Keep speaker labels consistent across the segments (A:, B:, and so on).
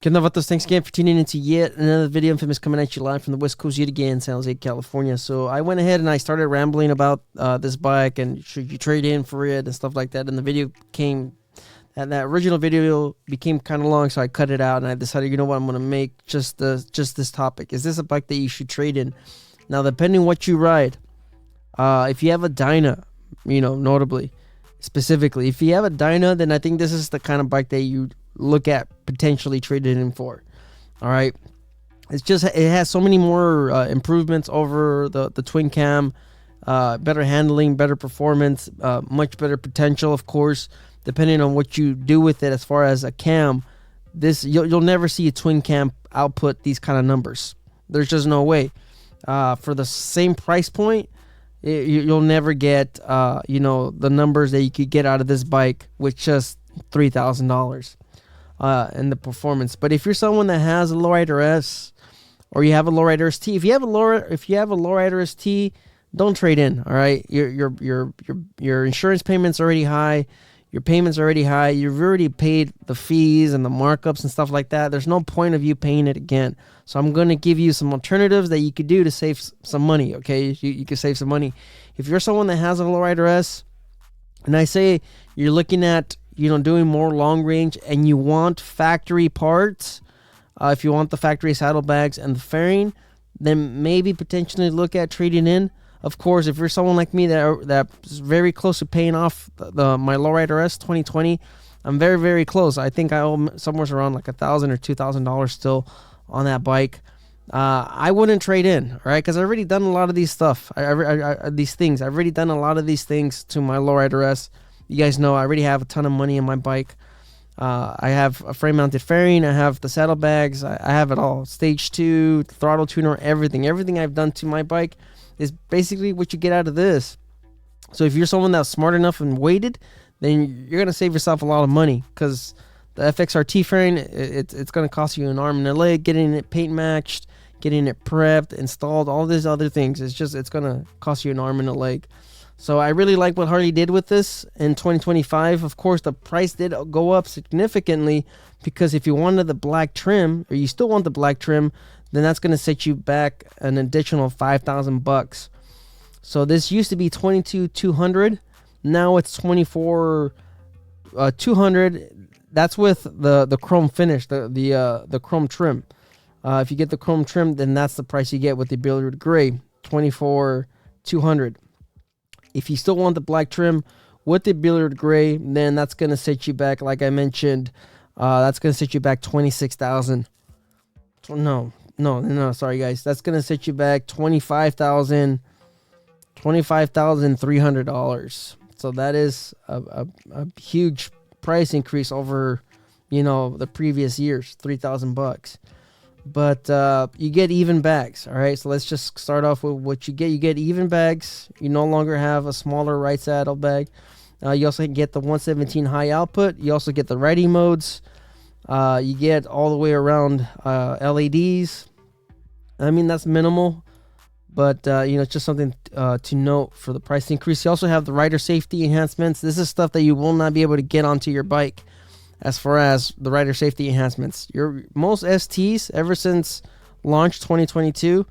A: Good enough about those. Thanks again for tuning into yet another video. Infamous coming at you live from the West Coast yet again, San Jose, California. So I went ahead and I started rambling about this bike and should you trade in for it and stuff like that. And the video came, and that original video became kind of long, so I cut it out and I decided, you know what, I'm going to make just this topic. Is this a bike that you should trade in? Now, depending what you ride, if you have a Dyna, notably, specifically, if you have a Dyna, then I think this is the kind of bike that you look at potentially trading in for. All right, it has so many more improvements over the twin cam, better handling, better performance, much better potential, of course, depending on what you do with it. As far as a cam, you'll never see a twin cam output these kind of numbers. There's just no way. For the same price point, you'll never get the numbers that you could get out of this bike with just $3,000 in the performance. But if you're someone that has a lowrider S, or you have a lowrider ST, if you have a lowrider ST, don't trade in. All right, your insurance payment's already high. Your payment's already high. You've already paid the fees and the markups and stuff like that. There's no point of you paying it again. So I'm going to give you some alternatives that you could do to save some money, okay? You could save some money. If you're someone that has a lowrider S, and I say you're looking at, doing more long range and you want factory parts, if you want the factory saddlebags and the fairing, then maybe potentially look at trading in. Of course, if you're someone like me that's very close to paying off my lowrider S 2020, I'm very, very close. I think I owe somewhere around like $1,000 or $2,000 still on that bike. I wouldn't trade in, all right? Because I've already done a lot of these stuff. These things. I've already done a lot of these things to my lowrider S. You guys know I already have a ton of money in my bike. I have a frame-mounted fairing. I have the saddlebags. I have it all. Stage 2, throttle tuner, everything. Everything I've done to my bike is basically what you get out of this. So if you're someone that's smart enough and waited, then you're going to save yourself a lot of money, because the FXRT fairing, it's going to cost you an arm and a leg, getting it paint matched, getting it prepped, installed, all these other things. It's going to cost you an arm and a leg. So I really like what Harley did with this in 2025. Of course, the price did go up significantly, because if you wanted the black trim, or you still want the black trim, then that's going to set you back an additional $5,000. So this used to be $22,200. Now it's $24,200. That's with the chrome finish, the chrome trim. If you get the chrome trim, then that's the price you get with the billiard gray, $24,200. If you still want the black trim with the billiard gray, then that's going to set you back, like I mentioned, that's going to set you back $26,000. No, sorry guys. That's going to set you back $25,300. So that is a huge price increase over, the previous years, $3,000. But you get even bags, all right? So let's just start off with what you get. You get even bags. You no longer have a smaller right saddlebag. You also get the 117 high output. You also get the riding modes. You get all the way around LEDs. I mean, that's minimal, but it's just something to note for the price increase. You also have the rider safety enhancements. This is stuff that you will not be able to get onto your bike. As far as the rider safety enhancements, most STs ever since launch 2022,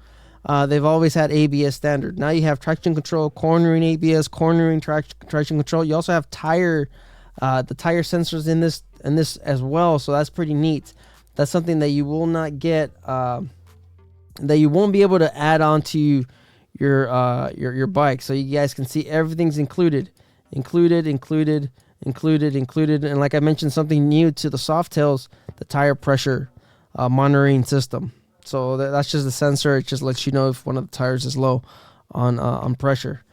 A: they've always had ABS standard. Now you have traction control, cornering ABS, cornering traction control. You also have the tire sensors in this as well. So that's pretty neat. That's something that you will not get, that you won't be able to add on to your bike. So you guys can see everything's included. And like I mentioned, something new to the Softails, the tire pressure monitoring system. So that's just a sensor. It just lets you know if one of the tires is low on pressure.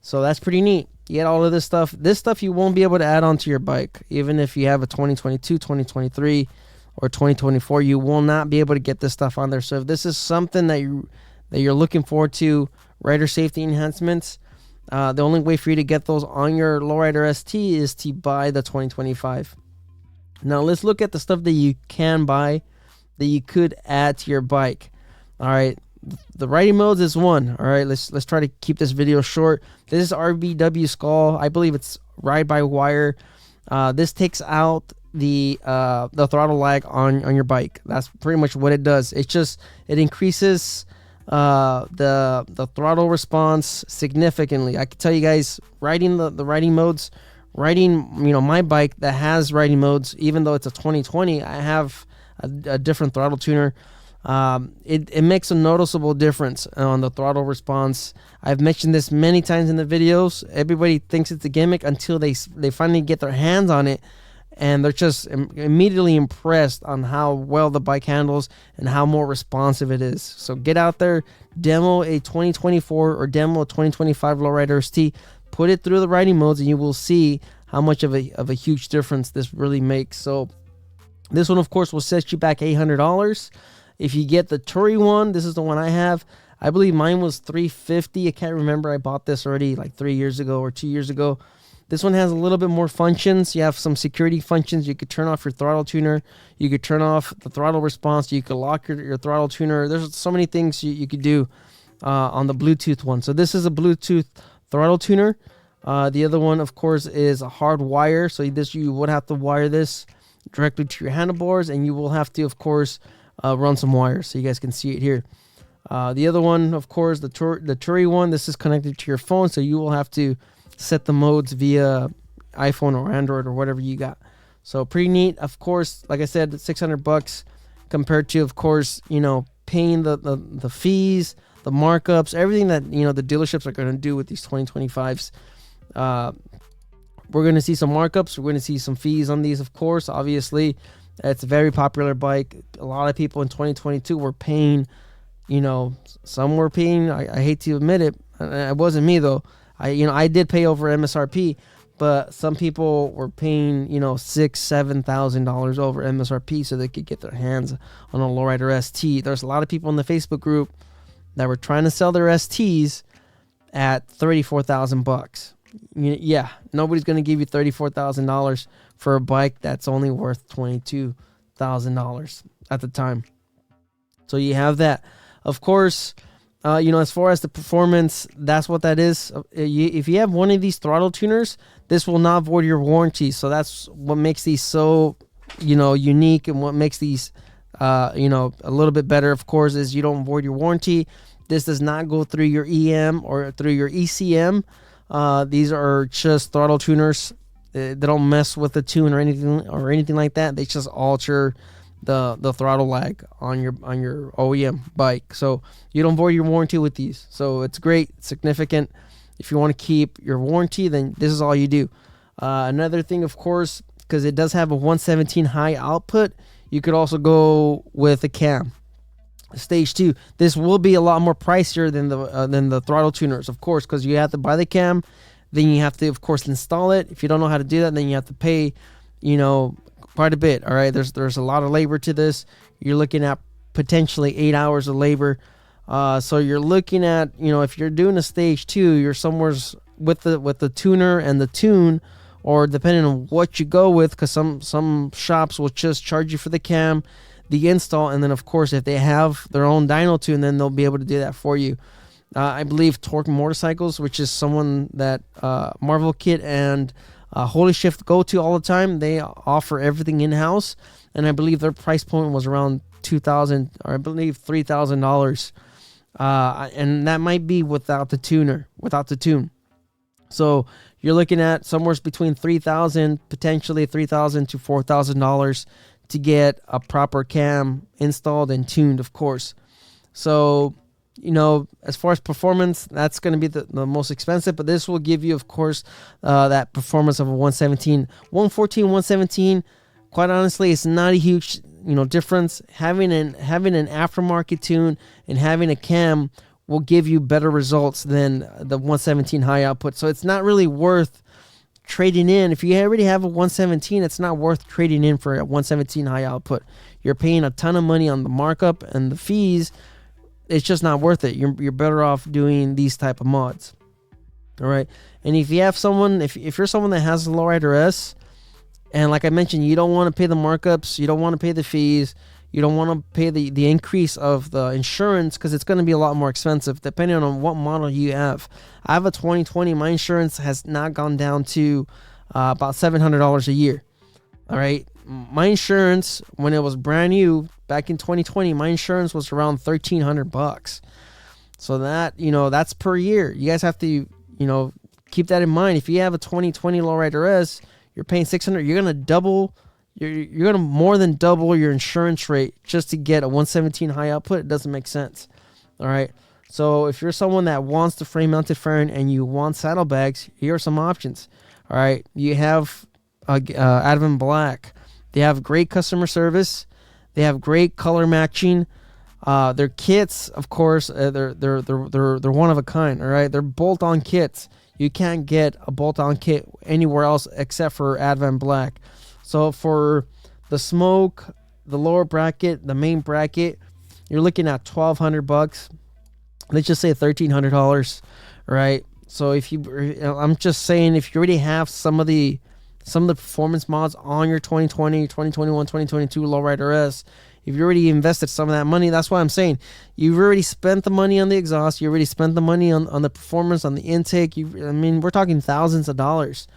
A: So that's pretty neat. You get all of this stuff. This stuff you won't be able to add onto your bike. Even if you have a 2022, 2023, or 2024, you will not be able to get this stuff on there. So if this is something that you're looking forward to, rider safety enhancements, the only way for you to get those on your lowrider ST is to buy the 2025. Now let's look at the stuff that you can buy that you could add to your bike. All right, the riding modes is one. All right, let's try to keep this video short. This is RBW Skull. I believe it's ride by wire. This takes out the throttle lag on your bike. That's pretty much what it does. It increases the throttle response significantly. I can tell you guys, riding the riding modes, my bike that has riding modes, even though it's a 2020, I have a different throttle tuner. It makes a noticeable difference on the throttle response. I've mentioned this many times in the videos. Everybody thinks it's a gimmick until they finally get their hands on it, and they're just immediately impressed on how well the bike handles and how more responsive it is. So get out there, demo a 2024 or demo a 2025 Lowrider ST, put it through the riding modes, and you will see how much of a huge difference this really makes. So this one, of course, will set you back $800. If you get the Touring one, this is the one I have. I believe mine was $350. I can't remember. I bought this already like 3 years ago or 2 years ago. This one has a little bit more functions. You have some security functions. You could turn off your throttle tuner. You could turn off the throttle response. You could lock your throttle tuner. There's so many things you could do on the Bluetooth one. So this is a Bluetooth throttle tuner. The other one, of course, is a hard wire. So you would have to wire this directly to your handlebars, and you will have to, of course, run some wires so you guys can see it here. The other one, of course, the Touring one, this is connected to your phone, so you will have to set the modes via iPhone or Android or whatever you got. So pretty neat. Of course, like I said, $600 compared to, of course, paying the fees, the markups, everything that the dealerships are going to do with these 2025s. We're going to see some markups. We're going to see some fees on these, of course. Obviously, it's a very popular bike. A lot of people in 2022 were paying, some were paying. I hate to admit it. It wasn't me though. I did pay over MSRP, but some people were paying, $6,000-$7,000 over MSRP so they could get their hands on a Lowrider ST. There's a lot of people in the Facebook group that were trying to sell their STs at $34,000. Yeah, nobody's going to give you $34,000 for a bike that's only worth $22,000 at the time. So you have that. Of course, as far as the performance, that's what that is. If you have one of these throttle tuners, this will not void your warranty. So that's what makes these so, unique, and what makes these, a little bit better, of course, is you don't void your warranty. This does not go through your EM or through your ECM. These are just throttle tuners. They don't mess with the tune or anything like that. They just alter the throttle lag on your OEM bike. So you don't void your warranty with these. So it's great, significant. If you want to keep your warranty, then this is all you do. Another thing, of course, because it does have a 117 high output, you could also go with a cam. Stage 2. This will be a lot more pricier than the throttle tuners, of course, because you have to buy the cam, then you have to, of course, install it. If you don't know how to do that, then you have to pay, quite a bit. All right, there's a lot of labor to this. You're looking at potentially 8 hours of labor. So you're looking at, if you're doing a stage 2, you're somewhere with the tuner and the tune, or depending on what you go with, because some shops will just charge you for the cam, the install, and then of course if they have their own dyno tune, then they'll be able to do that for you. I believe Torque Motorcycles, which is someone that Marvel Kit and Holy Shift go to all the time, they offer everything in-house, and I believe their price point was around $2,000 or I believe $3,000, and that might be without the tune. So you're looking at somewhere between $3,000, potentially $3,000 to $4,000 to get a proper cam installed and tuned, of course. So, as far as performance, that's going to be the most expensive, but this will give you, of course, that performance of a 117. 114, 117, quite honestly, it's not a huge, difference. Having an aftermarket tune and having a cam will give you better results than the 117 high output. So it's not really worth trading in. If you already have a 117, it's not worth trading in for a 117 high output. You're paying a ton of money on the markup and the fees. It's just not worth it. You're better off doing these type of mods. All right. And if you have someone, if you're someone that has a Lowrider S, and like I mentioned, you don't want to pay the markups, you don't want to pay the fees, you don't want to pay the increase of the insurance, because it's going to be a lot more expensive depending on what model you have. I have a 2020. My insurance has not gone down to about $700 a year. All right. my insurance when it was brand new back in 2020, my insurance was around $1,300. So that, that's per year. You guys have to, keep that in mind. If you have a 2020 lowrider S, you're paying $600. You're gonna double. You're gonna more than double your insurance rate just to get a 117 high output. It doesn't make sense. All right. So if you're someone that wants the frame mounted fairing and you want saddlebags, here are some options. All right. You have Advent Black. They have great customer service. They have great color matching. Their kits, of course, they're one of a kind. All right. They're bolt-on kits. You can't get a bolt-on kit anywhere else except for Advent Black. So for the smoke, the lower bracket, the main bracket, you're looking at $1,200. Let's just say $1,300, right? So I'm just saying, if you already have some of the performance mods on your 2020, 2021, 2022 lowrider S, if you already invested some of that money, that's why I'm saying you've already spent the money on the exhaust, you already spent the money on the performance, on the intake. We're talking thousands of dollars.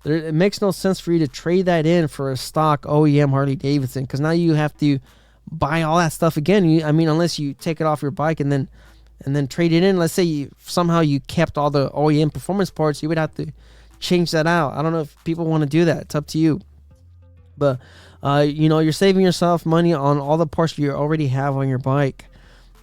A: It makes no sense for you to trade that in for a stock OEM Harley-Davidson, because now you have to buy all that stuff again. Unless you take it off your bike and then trade it in. Let's say you somehow kept all the OEM performance parts, you would have to change that out. I don't know if people want to do that. It's up to you. But you're saving yourself money on all the parts you already have on your bike.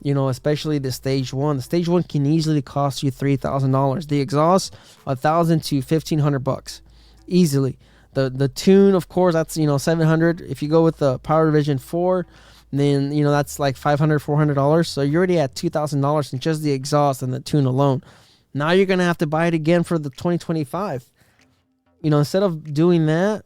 A: Especially the stage 1. The stage 1 can easily cost you $3,000. The exhaust, $1,000 to $1,500 easily. The tune, of course, that's $700. If you go with the Power Revision 4, then that's like $500-$400. So you're already at $2,000 in just the exhaust and the tune alone. Now you're gonna have to buy it again for the 2025. Instead of doing that,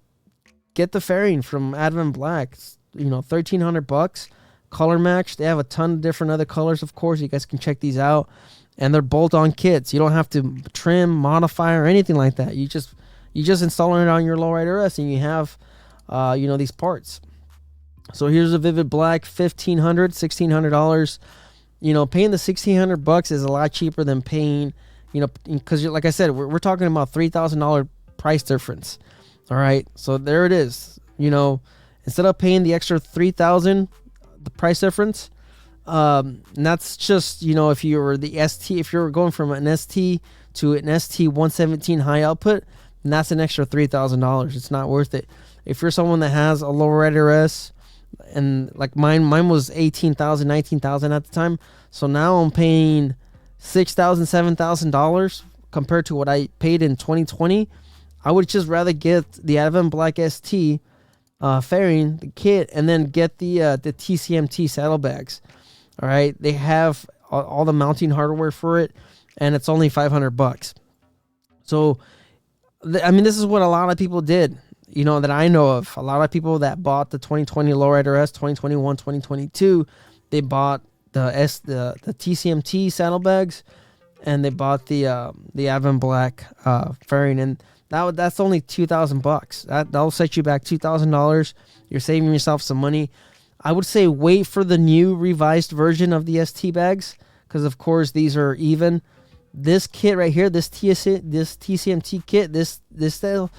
A: get the fairing from Advent Black. $1,300. Color match. They have a ton of different other colors, of course. You guys can check these out. And they're bolt-on kits. You don't have to trim, modify, or anything like that. You just install it on your lowrider S, and you have these parts. So here's a Vivid Black, $1,500, $1,600. Paying the $1,600 is a lot cheaper than paying, because like I said, we're talking about $3,000 price difference. All right, so there it is. Instead of paying the extra $3,000, the price difference, and that's just if you were the ST, if you're going from an ST to an ST 117 high output, then that's an extra $3,000. It's not worth it. If you're someone that has a lowrider S, and like mine was $18,000, $19,000 at the time, so now I'm paying $6,000, $7,000 compared to what I paid in 2020. I would just rather get the Advent Black ST fairing, the kit, and then get the TCMT saddlebags. All right, they have all the mounting hardware for it, and it's only $500. So, this is what a lot of people did. That I know of. A lot of people that bought the 2020 lowrider S, 2021, 2022, they bought the TCMT saddlebags, and they bought the Advent Black fairing, and that's only $2,000. That'll set you back $2,000. You're saving yourself some money. I would say wait for the new revised version of the ST bags, because of course these are even. This kit right here, this TCMT kit, this still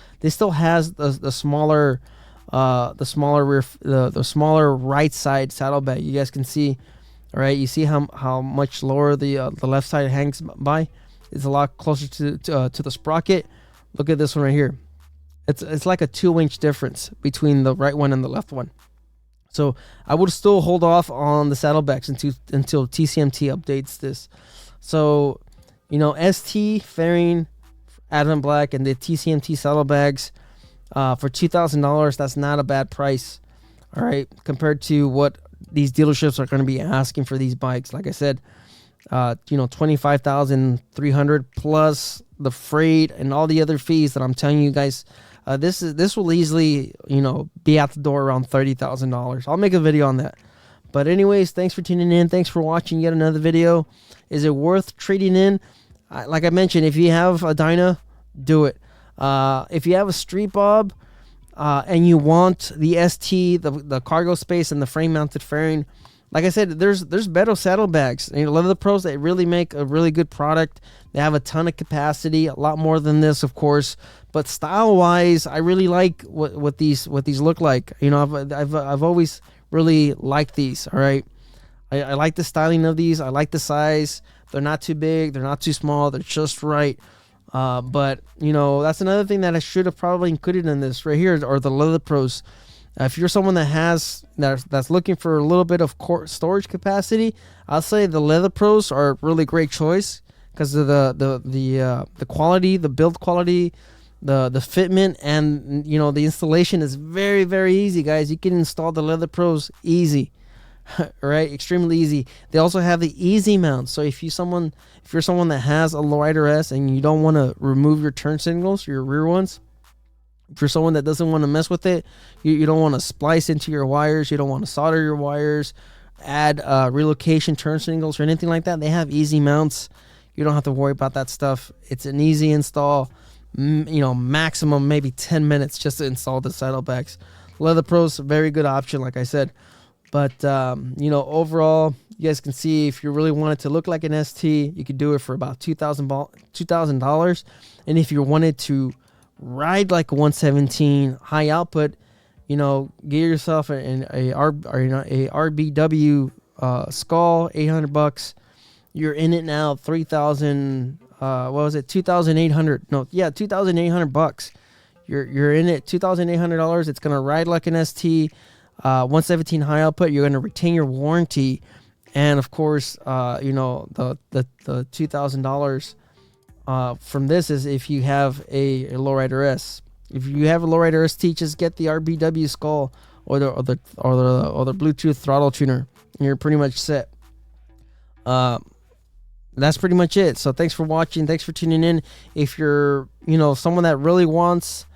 A: has the smaller the smaller right side saddlebag. You guys can see, all right. You see how much lower the left side hangs by. It's a lot closer to the sprocket. Look at this one right here. It's like a 2-inch difference between the right one and the left one. So I would still hold off on the saddlebags until TCMT updates this. So ST fairing, Advent Black, and the TCMT saddlebags for $2,000. That's not a bad price, all right, compared to what these dealerships are going to be asking for these bikes. Like I said, $25,300 plus the freight and all the other fees that I'm telling you guys. This will easily be out the door around $30,000. I'll make a video on that. But anyways, thanks for tuning in. Thanks for watching yet another video. Is it worth trading in? Like I mentioned, if you have a Dyna, do it. If you have a Street Bob and you want the ST, the cargo space, and the frame-mounted fairing, like I said, there's better saddlebags. You know, Leather Pros, they really make a really good product. They have a ton of capacity, a lot more than this, of course. But style wise, I really like what these look like. You know, I've always really liked these. All right, I like the styling of these. I like the size. They're not too big. They're not too small. They're just right. But you know, that's another thing that I should have probably included in this right here, are the Leather Pros. If you're someone that's looking for a little bit of storage capacity, I'll say the Leather Pros are a really great choice because of the quality, the build quality, the fitment, and you know, the installation is very, very easy, guys. You can install the Leather Pros easy. Right, extremely easy. They also have the easy mount. So if you're someone that has a lowrider S and you don't want to remove your turn signals, your rear ones, if you're someone that doesn't want to mess with it, you don't want to splice into your wires, you don't want to solder your wires, add relocation turn signals or anything like that, they have easy mounts. You don't have to worry about that stuff. It's an easy install. You know, maximum maybe 10 minutes just to install the saddlebags. Leather Pros, very good option, like I said. But you know, overall, you guys can see if you really wanted to look like an ST, you could do it for about $2,000. And if you wanted to ride like a 117 high output, you know, get yourself a RBW Skull, $800. You're in it now, 3,000. What was it? 2,800. No, yeah, $2,800. You're in it, $2,800. It's gonna ride like an ST. 117 high output. You're going to retain your warranty, and of course, you know, the $2,000 from this is if you have a lowrider S. If you have a lowrider ST, just get the RBW Skull or the Bluetooth throttle tuner, and you're pretty much set. That's pretty much it. So thanks for watching. Thanks for tuning in. If you're, you know, someone that really wants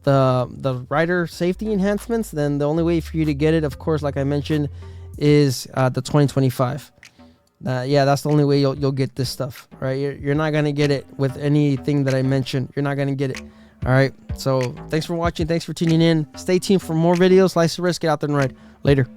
A: the rider safety enhancements, then the only way for you to get it, of course, like I mentioned, is the 2025. Yeah, that's the only way you'll get this stuff. All right, you're not gonna get it with anything that I mentioned. You're not gonna get it. All right, so thanks for watching. Thanks for tuning in. Stay tuned for more videos. Slice the risk. Get out there and ride. Later.